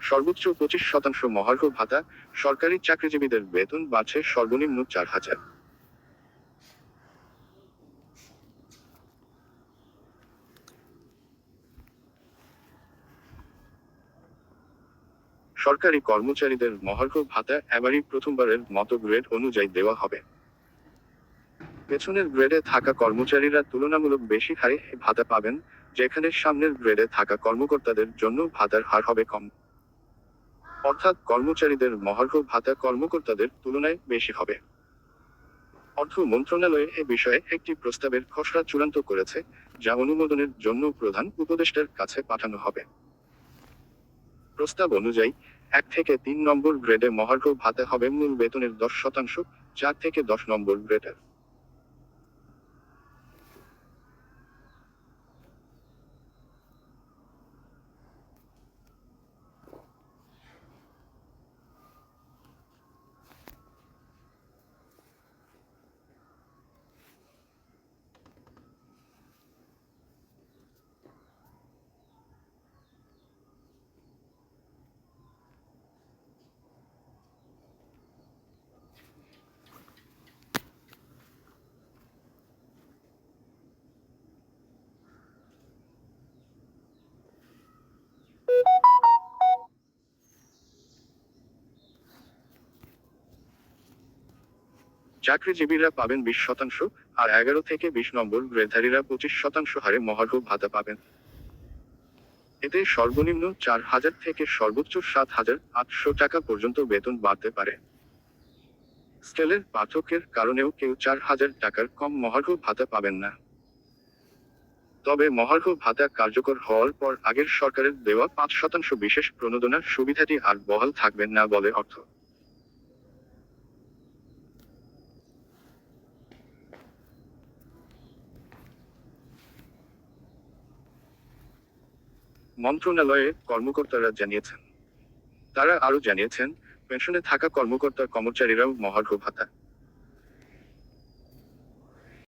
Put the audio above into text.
সর্বোচ্চ 25% মহার্ঘ ভাতা। সরকারি চাকরিজীবীদের বেতন বাড়ছে সর্বনিম্ন 4,000। সরকারি কর্মচারীদের মহার্ঘ ভাতা এবারই প্রথমবারের মতো গ্রেড অনুযায়ী দেওয়া হবে। পেছনের গ্রেডে থাকা কর্মচারীরা তুলনামূলক বেশি হারে এই ভাতা পাবেন, যেখানে সামনের গ্রেডে থাকা কর্মকর্তাদের জন্য ভাতার হার হবে কম। অর্থাৎ কর্মচারীদের মহার্ঘ ভাতা কর্মকর্তাদের তুলনায় বেশি হবে। অর্থ মন্ত্রণালয় এ বিষয়ে একটি প্রস্তাবের খসড়া চূড়ান্ত করেছে, যা অনুমোদনের জন্য প্রধান উপদেষ্টার কাছে পাঠানো হবে। প্রস্তাব অনুযায়ী 1 থেকে 3 নম্বর গ্রেডে মহার্ঘ ভাতা হবে মূল বেতনের 10%, 4 থেকে 10 নম্বর গ্রেডের চাকরিজীবীরা পাবেন 20%, আর 11 থেকে 20 নম্বর গ্রেডধারীরা 25% হারে মহার্ঘ ভাতা পাবেন। এতে সর্বনিম্ন 4,000 থেকে সর্বোচ্চ 7,800 টাকা পর্যন্ত বেতন বাড়তে পারে। স্কেলের পার্থক্যের কারণেও কেউ 4,000 টাকার কম মহার্ঘ ভাতা পাবেন না। তবে মহার্ঘ ভাতা কার্যকর হওয়ার পর আগের সরকারের দেওয়া 5% বিশেষ প্রণোদনার সুবিধাটি আর বহাল থাকবেন না বলে অর্থ মন্ত্রণালয়ে কর্মকর্তারা জানিয়েছেন। তারা আরও জানিয়েছেন, পেনশনে থাকা কর্মকর্তারাও মহার্ঘ ভাতা